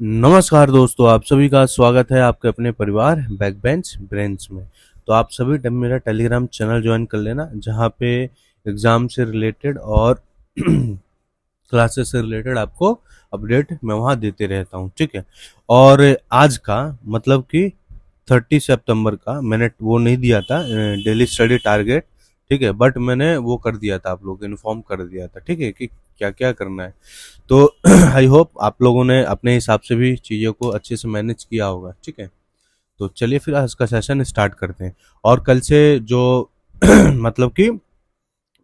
नमस्कार दोस्तों, आप सभी का स्वागत है आपके अपने परिवार बैक बेंच ब्रेंच में। तो आप सभी मेरा टेलीग्राम चैनल ज्वाइन कर लेना, जहाँ पे एग्ज़ाम से रिलेटेड और क्लासेस से रिलेटेड आपको अपडेट मैं वहाँ देते रहता हूँ, ठीक है। और आज का मतलब कि 30 सितंबर का मैंने वो नहीं दिया था डेली स्टडी टारगेट, ठीक है, बट मैंने वो कर दिया था, आप लोगों को इन्फॉर्म कर दिया था, ठीक है, कि क्या क्या करना है। तो आई होप आप लोगों ने अपने हिसाब से भी चीज़ों को अच्छे से मैनेज किया होगा, ठीक है। तो चलिए फिर आज का सेशन स्टार्ट करते हैं। और कल से जो मतलब कि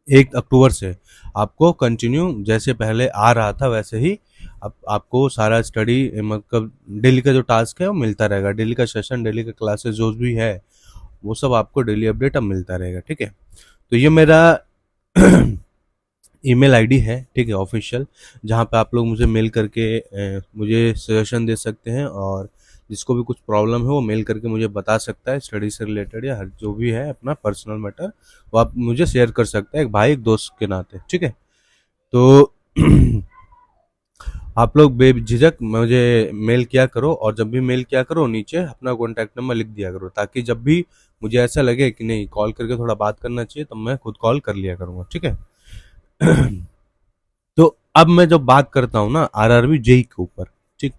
1 अक्टूबर से आपको कंटिन्यू जैसे पहले आ रहा था वैसे ही आपको सारा स्टडी मतलब डेली का जो टास्क है वो मिलता रहेगा। डेली का सेशन, डेली का क्लासेस जो भी है वो सब आपको डेली अपडेट अब मिलता रहेगा, ठीक है। तो ये मेरा ईमेल आईडी है, ठीक है, ऑफिशियल, जहाँ पे आप लोग मुझे मेल करके मुझे सजेशन दे सकते हैं, और जिसको भी कुछ प्रॉब्लम है वो मेल करके मुझे बता सकता है, स्टडी से रिलेटेड या हर जो भी है अपना पर्सनल मैटर वो आप मुझे शेयर कर सकते हैं, एक भाई एक दोस्त के नाते, ठीक है। तो आप लोग बेझिझक मुझे मेल किया करो, और जब भी मेल किया करो नीचे अपना कॉन्टैक्ट नंबर लिख दिया करो, ताकि जब भी मुझे ऐसा लगे कि नहीं कॉल करके थोड़ा बात करना चाहिए तो मैं खुद कॉल कर लिया करूँगा, ठीक है। तो अब मैं जब बात करता हूँ ना आरआरबी जेई के ऊपर, ठीक,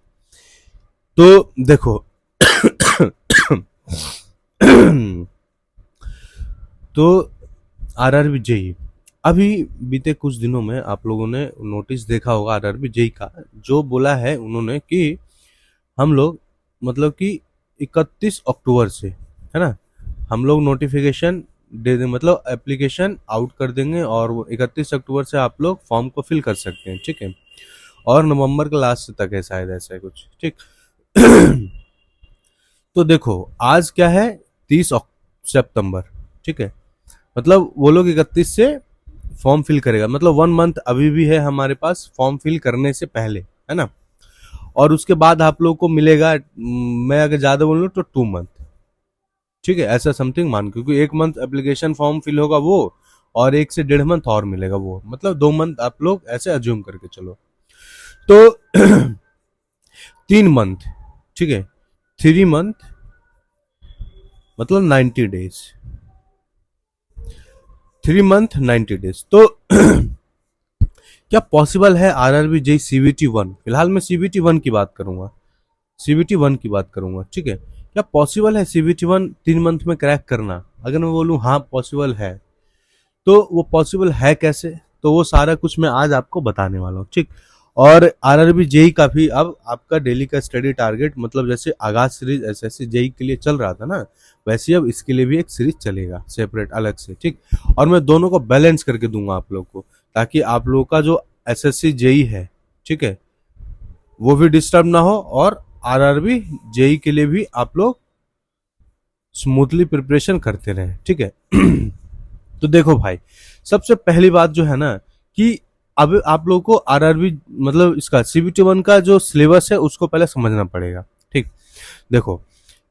तो देखो तो आरआरबी जेई अभी बीते कुछ दिनों में आप लोगों ने नोटिस देखा होगा आरआरबी जेई का, जो बोला है उन्होंने कि हम लोग मतलब कि 31 अक्टूबर से, है ना, हम लोग नोटिफिकेशन दे दें, मतलब एप्लीकेशन आउट कर देंगे, और वो 31 अक्टूबर से आप लोग फॉर्म को फिल कर सकते हैं, ठीक है। और नवंबर के लास्ट तक है शायद, ऐसा है कुछ, ठीक। तो देखो आज क्या है, 30 सितंबर, ठीक है, मतलब वो लोग 31 से फॉर्म फिल करेगा, मतलब 1 मंथ अभी भी है हमारे पास फॉर्म फिल करने से पहले, है ना। और उसके बाद आप लोग को मिलेगा, मैं अगर ज्यादा बोलूँ तो 2 मंथ, ठीक है, ऐसा समथिंग मान, क्योंकि 1 मंथ एप्लीकेशन फॉर्म फिल होगा वो, और 1 से 1.5 मंथ और मिलेगा वो, मतलब 2 मंथ आप लोग ऐसे अज्यूम करके चलो। तो 3 मंथ, ठीक है, 3 मंथ मतलब 90 डेज, 3 मंथ 90 डेज। तो क्या पॉसिबल है आरआरबी जेई CBT 1, फिलहाल मैं CBT 1 की बात करूंगा, CBT 1 की बात करूंगा, ठीक है। क्या पॉसिबल है CBT 1 3 मंथ में क्रैक करना? अगर मैं बोलूँ हाँ पॉसिबल है, तो वो पॉसिबल है कैसे, तो वो सारा कुछ मैं आज आपको बताने वाला हूँ, ठीक। और आरआरबी जेई का भी अब आपका डेली का स्टडी टारगेट, मतलब जैसे आगाज सीरीज एसएससी जेई के लिए चल रहा था ना, वैसे अब इसके लिए भी एक सीरीज चलेगा सेपरेट अलग से, ठीक। और मैं दोनों को बैलेंस करके दूंगा आप लोग को, ताकि आप लोगों का जो एसएससी जेई है, ठीक है, वो भी डिस्टर्ब ना हो, और आरआरबी जेई के लिए भी आप लोग स्मूथली प्रिपरेशन करते रहें, ठीक है। तो देखो भाई, सबसे पहली बात जो है ना, कि अब आप लोगों को आरआरबी मतलब इसका CBT 1 का जो सिलेबस है उसको पहले समझना पड़ेगा, ठीक। देखो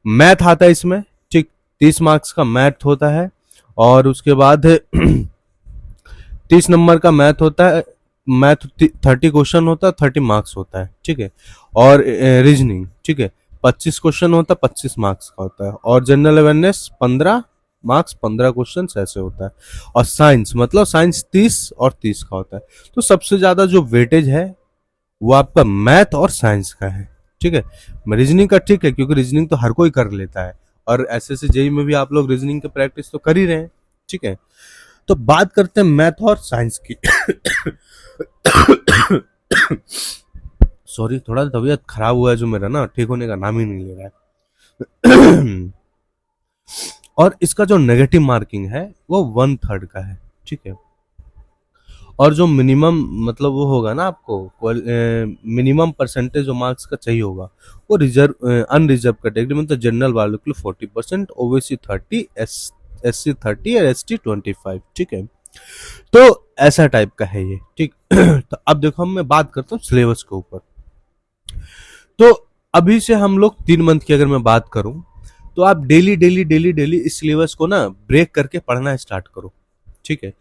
मैथ आता है इसमें, ठीक, 30 मार्क्स का मैथ होता है, और उसके बाद 30 नंबर का मैथ होता है, मैथ 30 क्वेश्चन होता है, 30 मार्क्स होता है, ठीक है। और रीजनिंग, ठीक है, 25 क्वेश्चन होता है, 25 मार्क्स का होता है, और जनरल अवेयरनेस 15 मार्क्स, 15 क्वेश्चन ऐसे होता है। और साइंस मतलब साइंस 30 और 30 का होता है। तो सबसे ज्यादा जो वेटेज है वो आपका मैथ और साइंस का है, ठीक है। रीजनिंग का ठीक है, क्योंकि रीजनिंग तो हर कोई कर लेता है, और एसएससी जेई में भी आप लोग रीजनिंग की प्रैक्टिस तो कर ही रहे हैं, ठीक है। तो बात करते हैं मैथ और साइंस की। सॉरी, थोड़ा तबीयत खराब हुआ है जो मेरा ना, ठीक होने का नाम ही नहीं ले रहा है। और इसका जो नेगेटिव मार्किंग है वो 1/3 का है, ठीक है। और जो मिनिमम मतलब वो होगा ना, आपको मिनिमम परसेंटेज जो मार्क्स का चाहिए होगा, वो रिजर्व अनरिजर्व कैटेगरी मतलब जनरल वालों के लिए 40%, ओबीसी 30, SC 30 और ST 25, ठीक है। तो ऐसा टाइप का है ये, ठीक। तो अब देखो मैं बात करता हूँ सिलेबस के ऊपर। तो अभी से हम लोग 3 मंथ की अगर मैं बात करूं, तो आप डेली डेली डेली डेली इस सिलेबस को ना ब्रेक करके पढ़ना स्टार्ट करो, ठीक है।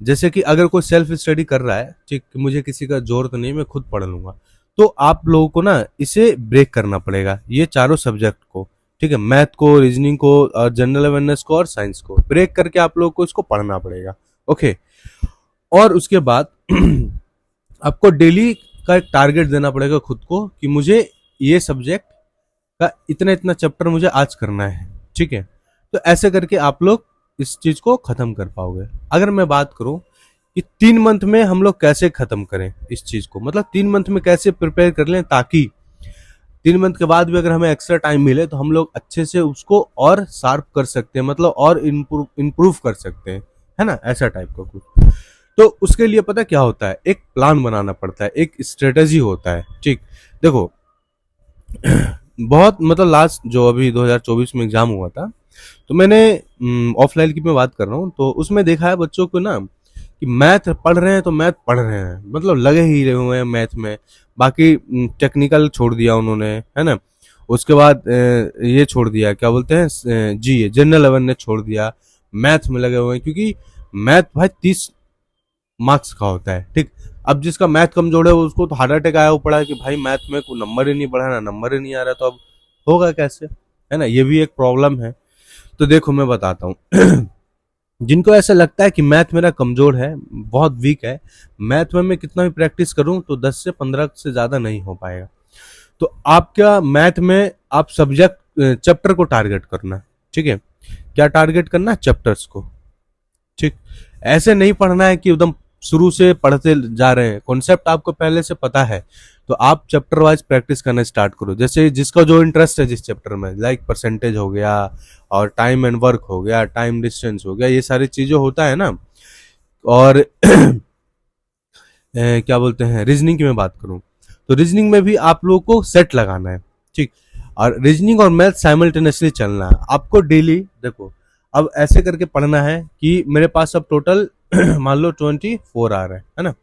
जैसे कि अगर कोई सेल्फ स्टडी कर रहा है, ठीक, मुझे किसी का जोर तो नहीं, मैं खुद पढ़ लूंगा, तो आप लोगों को ना इसे ब्रेक करना पड़ेगा, ये चारों सब्जेक्ट को, ठीक है, मैथ को, रीजनिंग को, और जनरल अवेयरनेस को और साइंस को ब्रेक करके आप लोगों को इसको पढ़ना पड़ेगा। ओके। और उसके बाद आपको डेली का एक टारगेट देना पड़ेगा खुद को कि मुझे ये सब्जेक्ट का इतना इतना चैप्टर मुझे आज करना है, ठीक है। तो ऐसे करके आप लोग इस चीज को खत्म कर पाओगे। अगर मैं बात करूं कि 3 मंथ में हम लोग कैसे खत्म करें इस चीज को, मतलब 3 मंथ में कैसे प्रिपेयर कर लें ताकि 3 मंथ के बाद भी अगर हमें एक्स्ट्रा टाइम मिले तो हम लोग अच्छे से उसको और शार्प कर सकते हैं, मतलब और इम्प्रूव कर सकते हैं, है ना, ऐसा टाइप का कुछ। तो उसके लिए पता क्या होता है, एक प्लान बनाना पड़ता है, एक स्ट्रेटेजी होता है, ठीक। देखो बहुत मतलब लास्ट जो अभी 2024 में एग्जाम हुआ था, तो मैंने ऑफलाइन की मैं बात कर रहा हूँ, तो उसमें देखा है बच्चों को ना कि मैथ पढ़ रहे हैं तो मैथ पढ़ रहे हैं, मतलब लगे ही रहे हुए हैं मैथ में। बाकी टेक्निकल छोड़ दिया उन्होंने, है ना। उसके बाद ये छोड़ दिया, क्या बोलते हैं, जी जनरल अवेयरनेस छोड़ दिया, मैथ में लगे हुए हैं, क्योंकि मैथ भाई 30 मार्क्स का होता है, ठीक। अब जिसका मैथ कमजोर है उसको तो हार्ट अटैक आया हुआ पड़ा है कि भाई मैथ में कोई नंबर ही नहीं बढ़ा, ना नंबर ही नहीं आ रहा, तो अब होगा कैसे, है ना, ये भी एक प्रॉब्लम है। तो देखो मैं बताता हूँ जिनको ऐसा लगता है कि मैथ मेरा कमजोर है, बहुत वीक है, मैथ में मैं कितना भी प्रैक्टिस करूं तो 10 से 15 से ज्यादा नहीं हो पाएगा। तो आप क्या मैथ में आप सब्जेक्ट चैप्टर को टारगेट करना, ठीक है, क्या टारगेट करना, चैप्टर्स को, ठीक। ऐसे नहीं पढ़ना है कि एकदम शुरू से पढ़ते जा रहे हैं, कॉन्सेप्ट आपको पहले से पता है, तो आप चैप्टर वाइज प्रैक्टिस करना स्टार्ट करो, जैसे जिसका जो इंटरेस्ट है जिस चैप्टर में, लाइक परसेंटेज हो गया, और टाइम एंड वर्क हो गया, टाइम डिस्टेंस हो गया, ये सारी चीजें होता है ना। और क्या बोलते हैं, रीजनिंग की मैं बात करूं तो रीजनिंग में भी आप लोगों को सेट लगाना है, ठीक। और रीजनिंग और मैथ साइमल्टेनियसली चलना है आपको डेली। देखो अब ऐसे करके पढ़ना है कि मेरे पास अब टोटल मान लो 24 आवर है ना,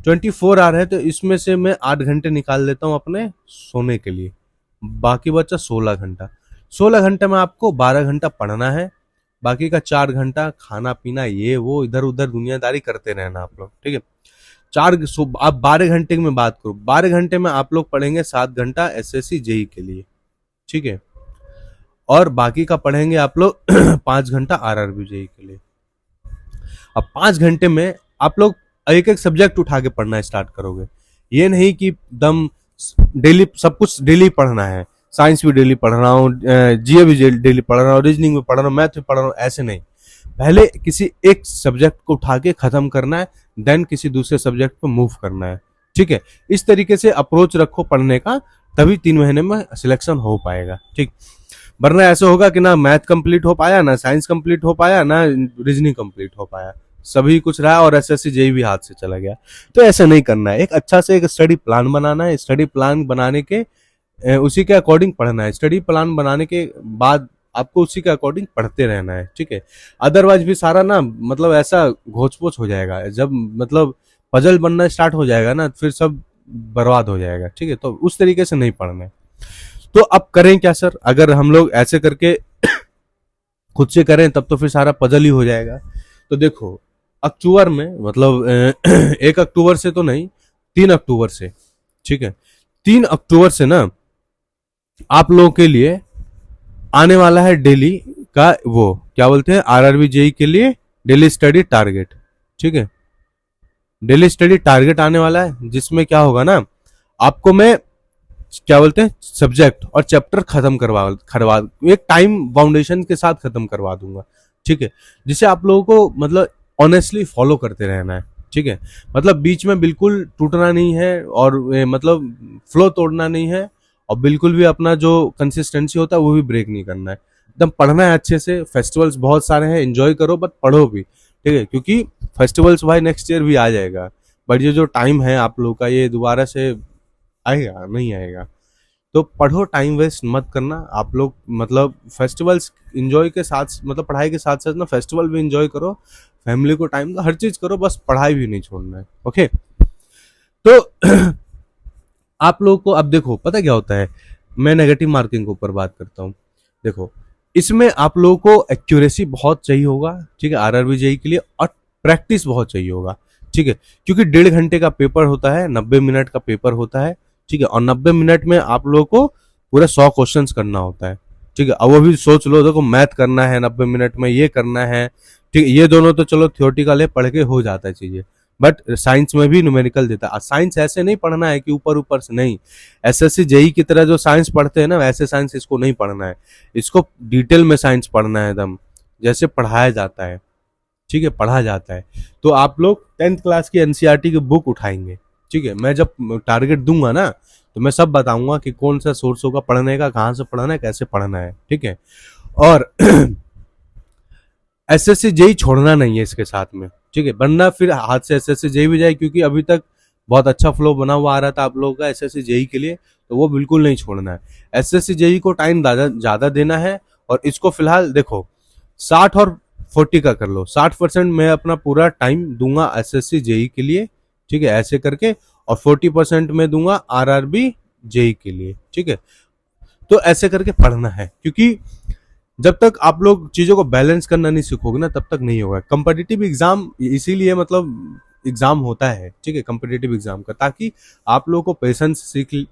24 आवर है, तो इसमें से मैं 8 घंटे निकाल देता हूँ अपने सोने के लिए, बाकी बचा 16 घंटा। 16 घंटे में आपको 12 घंटा पढ़ना है, बाकी का 4 घंटा खाना पीना ये वो इधर उधर दुनियादारी करते रहना आप लोग, ठीक है। आप 12 घंटे की मैं बात करूं, 12 घंटे में आप लोग पढ़ेंगे 7 घंटा एसएससी जेई के लिए, ठीक है, और बाकी का पढ़ेंगे आप लोग 5 घंटा आरआरबी जेई के लिए। अब 5 घंटे में आप लोग एक एक सब्जेक्ट उठा के पढ़ना स्टार्ट करोगे, ये नहीं कि दम डेली सब कुछ डेली पढ़ना है, साइंस भी डेली पढ़ रहा हूँ, जीए भी डेली पढ़ रहा हूँ, रीजनिंग भी पढ़ रहा हूँ, मैथ भी पढ़ रहा हूँ, ऐसे नहीं। पहले किसी एक सब्जेक्ट को उठा के खत्म करना है, देन किसी दूसरे सब्जेक्ट पे मूव करना है, ठीक है। इस तरीके से अप्रोच रखो पढ़ने का, तभी 3 महीने में सिलेक्शन हो पाएगा, ठीक। वरना ऐसा होगा कि ना मैथ कंप्लीट हो पाया, ना साइंस कंप्लीट हो पाया, ना रीजनिंग कंप्लीट हो पाया, सभी कुछ रहा और एसएससी जेई भी हाथ से चला गया। तो ऐसा नहीं करना है, एक अच्छा से एक स्टडी प्लान बनाना है, स्टडी प्लान बनाने के उसी के अकॉर्डिंग पढ़ना है, स्टडी प्लान बनाने के बाद आपको उसी के अकॉर्डिंग पढ़ते रहना है, ठीक है। अदरवाइज भी सारा ना मतलब ऐसा घोच पोच हो जाएगा, जब मतलब पजल बनना स्टार्ट हो जाएगा ना, फिर सब बर्बाद हो जाएगा, ठीक है। तो उस तरीके से नहीं पढ़ना है। तो अब करें क्या सर, अगर हम लोग ऐसे करके खुद से करें तब तो फिर सारा पजल ही हो जाएगा। तो देखो अक्टूबर में मतलब 1 अक्टूबर से तो नहीं, 3 अक्टूबर से, ठीक है, 3 अक्टूबर से ना आप लोगों के लिए आने वाला है डेली का वो क्या बोलते हैं आरआरबी जेई के लिए डेली स्टडी टारगेट, ठीक है। डेली स्टडी टारगेट आने वाला है, जिसमें क्या होगा ना, आपको मैं क्या बोलते हैं सब्जेक्ट और चैप्टर खत्म करवा एक टाइम बाउंडेशन के साथ खत्म करवा दूंगा, ठीक है, जिसे आप लोगों को मतलब ऑनेस्टली फॉलो करते रहना है, ठीक है। मतलब बीच में बिल्कुल टूटना नहीं है, और मतलब फ्लो तोड़ना नहीं है, और बिल्कुल भी अपना जो कंसिस्टेंसी होता है वो भी ब्रेक नहीं करना है। एकदम पढ़ना है अच्छे से, फेस्टिवल्स बहुत सारे हैं, एंजॉय करो बट पढ़ो भी, ठीक है, क्योंकि फेस्टिवल्स भाई नेक्स्ट ईयर भी आ जाएगा, बट ये जो टाइम है आप लोग का ये दोबारा से आएगा नहीं आएगा। तो पढ़ो, टाइम वेस्ट मत करना आप लोग, मतलब फेस्टिवल्स एंजॉय के साथ, मतलब पढ़ाई के साथ साथ ना फेस्टिवल भी एंजॉय करो, फैमिली को टाइम दो, हर चीज करो, बस पढ़ाई भी नहीं छोड़ना है, ओके। तो आप लोगों को अब देखो पता क्या होता है, मैं नेगेटिव मार्किंग के ऊपर बात करता हूँ। देखो इसमें आप लोगों को एक्यूरेसी बहुत चाहिए होगा, ठीक है, आरआरबी जेई के लिए, और प्रैक्टिस बहुत चाहिए होगा, ठीक है, क्योंकि 1.5 घंटे का पेपर होता है, 90 मिनट का पेपर होता है, ठीक है, और 90 मिनट में आप लोगों को पूरे 100 क्वेश्चंस करना होता है। ठीक है, अब वो भी सोच लो, देखो मैथ करना है 90 मिनट में, ये करना है, ठीक है, ये दोनों तो चलो थ्योरेटिकल है, पढ़ के हो जाता है चीजें, बट साइंस में भी न्यूमेरिकल देता है। साइंस ऐसे नहीं पढ़ना है कि ऊपर ऊपर से, नहीं, एसएससी जेई की तरह जो साइंस पढ़ते हैं ना, वैसे साइंस इसको नहीं पढ़ना है, इसको डिटेल में साइंस पढ़ना है, एकदम जैसे पढ़ाया जाता है, ठीक है, पढ़ा जाता है। तो आप लोग 10th क्लास की एनसीईआरटी की बुक उठाएंगे, ठीक है, मैं जब टारगेट दूंगा ना तो मैं सब बताऊंगा कि कौन सा सोर्स होगा पढ़ने का, कहाँ से पढ़ना है, कैसे पढ़ना है, ठीक है। और एसएससी जेई छोड़ना नहीं है इसके साथ में, ठीक है, वरना फिर हाथ से एसएससी जेई भी जाए, क्योंकि अभी तक बहुत अच्छा फ्लो बना हुआ आ रहा था आप लोगों का एसएससी जेई के लिए, तो वो बिल्कुल नहीं छोड़ना है। एसएससी जेई को टाइम ज्यादा देना है, और इसको फिलहाल देखो 60 और 40 का कर लो, 60% मैं अपना पूरा टाइम दूंगा एसएससी जेई के लिए, ठीक है, ऐसे करके, और 40% में दूंगा आरआरबी जेई के लिए, ठीक है। तो ऐसे करके पढ़ना है, क्योंकि जब तक आप लोग चीजों को बैलेंस करना नहीं सीखोगे ना, तब तक नहीं होगा। कंपिटिटिव एग्जाम इसीलिए मतलब एग्जाम होता है, ठीक है, कंपिटिटिव एग्जाम का, ताकि आप लोगों को पेशेंस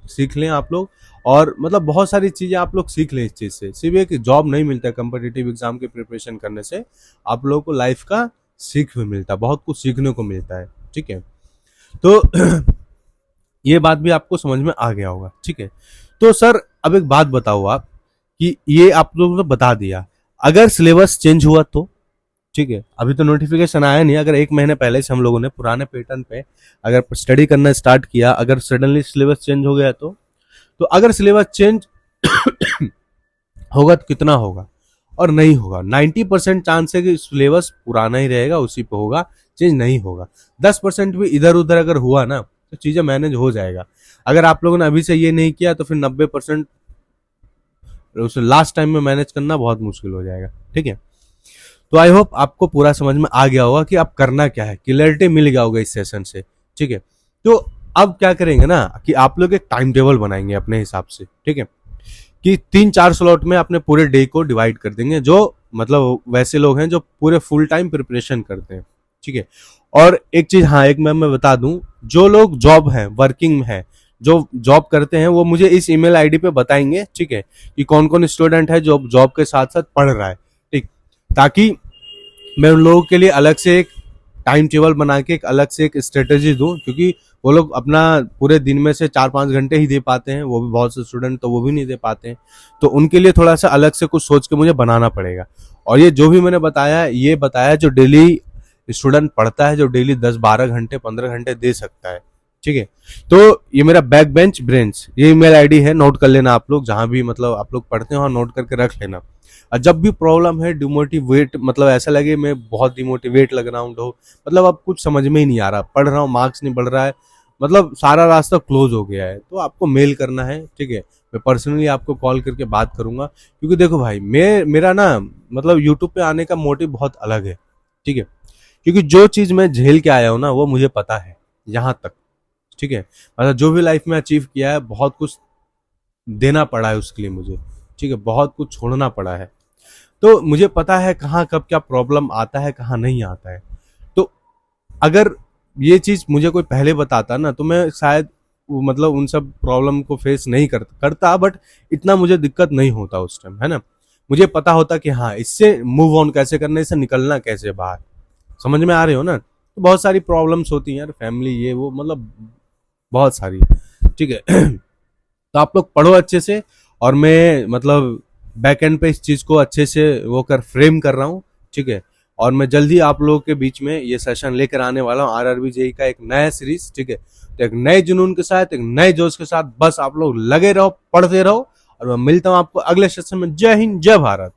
सीख लें आप लोग, और मतलब बहुत सारी चीजें आप लोग सीख लें इस चीज से। सिर्फ एक जॉब नहीं मिलता है कंपिटिटिव एग्जाम की प्रिपरेशन करने से, आप लोगों को लाइफ का सीख भी मिलता है, बहुत कुछ सीखने को मिलता है, ठीक है। तो ये बात भी आपको समझ में आ गया होगा, ठीक है। तो सर अब एक बात बताओ आप, कि ये आप लोगों ने बता दिया, अगर सिलेबस चेंज हुआ तो, ठीक है, अभी तो नोटिफिकेशन आया नहीं, अगर 1 महीने पहले से हम लोगों ने पुराने पैटर्न पे अगर स्टडी करना स्टार्ट किया, अगर सडनली सिलेबस चेंज हो गया तो अगर सिलेबस चेंज होगा तो कितना होगा, और नहीं होगा, 90% चांस है कि सिलेबस पुराना ही रहेगा, उसी पे होगा, चेंज नहीं होगा। 10% भी इधर उधर अगर हुआ ना तो चीजें मैनेज हो जाएगा। अगर आप लोगों ने अभी से ये नहीं किया तो फिर 90% उसे लास्ट टाइम में मैनेज करना बहुत मुश्किल हो जाएगा, ठीक है। तो आई होप आपको पूरा समझ में आ गया होगा कि आप करना क्या है, क्लियरिटी मिल गया होगा इस सेशन से, ठीक है। तो अब क्या करेंगे ना कि आप लोग एक टाइम टेबल बनाएंगे अपने हिसाब से, ठीक है, कि 3-4 स्लॉट में अपने पूरे डे को डिवाइड कर देंगे, जो मतलब वैसे लोग हैं जो पूरे फुल टाइम प्रिपरेशन करते हैं, ठीक है। और एक चीज, हाँ, एक मैं बता दूं, जो लोग जॉब है, वर्किंग है, जो जॉब करते हैं, वो मुझे इस ईमेल आईडी पे बताएंगे, ठीक है, कि कौन कौन स्टूडेंट है जो जॉब के साथ साथ पढ़ रहा है, ठीक, ताकि मैं उन लोगों के लिए अलग से एक टाइम टेबल बना के एक अलग से एक स्ट्रेटेजी दूं, क्योंकि वो लोग अपना पूरे दिन में से 4-5 घंटे ही दे पाते हैं, वो भी बहुत से स्टूडेंट तो वो भी नहीं दे पाते हैं, तो उनके लिए थोड़ा सा अलग से कुछ सोच के मुझे बनाना पड़ेगा। और ये जो भी मैंने बताया, ये बताया जो डेली स्टूडेंट पढ़ता है, जो डेली 10-12 घंटे 15 घंटे दे सकता है, ठीक है। तो ये मेरा बैक बेंच ब्रेन्स, ये ईमेल आईडी है, नोट कर लेना आप लोग, जहां भी मतलब आप लोग पढ़ते हो नोट करके रख लेना। और जब भी प्रॉब्लम है, डिमोटिवेट, मतलब ऐसा लगे मैं बहुत डिमोटिवेट लग रहा हूँ, मतलब अब कुछ समझ में ही नहीं आ रहा, पढ़ रहा हूँ मार्क्स नहीं बढ़ रहा है, मतलब सारा रास्ता क्लोज हो गया है, तो आपको मेल करना है, ठीक है, मैं पर्सनली आपको कॉल करके बात करूंगा। क्योंकि देखो भाई, मेरा ना मतलब यूट्यूब पे आने का मोटिव बहुत अलग है, ठीक है, क्योंकि जो चीज मैं झेल के आया हूँ ना, वो मुझे पता है यहाँ तक, ठीक है, मतलब जो भी लाइफ में अचीव किया है, बहुत कुछ देना पड़ा है उसके लिए मुझे, ठीक है, बहुत कुछ छोड़ना पड़ा है, तो मुझे पता है कहाँ कब क्या प्रॉब्लम आता है, कहाँ नहीं आता है। तो अगर ये चीज मुझे कोई पहले बताता ना, तो मैं शायद मतलब उन सब प्रॉब्लम को फेस नहीं करता, बट इतना मुझे दिक्कत नहीं होता उस टाइम, है ना, मुझे पता होता कि हाँ, इससे मूव ऑन कैसे करना, इससे निकलना कैसे बाहर, समझ में आ रहे हो ना। तो बहुत सारी प्रॉब्लम्स होती हैं यार, फैमिली ये वो, मतलब बहुत सारी, ठीक है। तो आप लोग पढ़ो अच्छे से, और मैं मतलब बैक एंड पे इस चीज को अच्छे से वो कर फ्रेम कर रहा हूँ, ठीक है। और मैं जल्दी आप लोगों के बीच में ये सेशन लेकर आने वाला हूँ, आरआरबी जेई का एक नया सीरीज, ठीक है। तो एक नए जुनून के साथ, एक नए जोश के साथ, बस आप लोग लगे रहो, पढ़ते रहो, और मैं मिलता हूँ आपको अगले सेशन में। जय हिंद, जय भारत।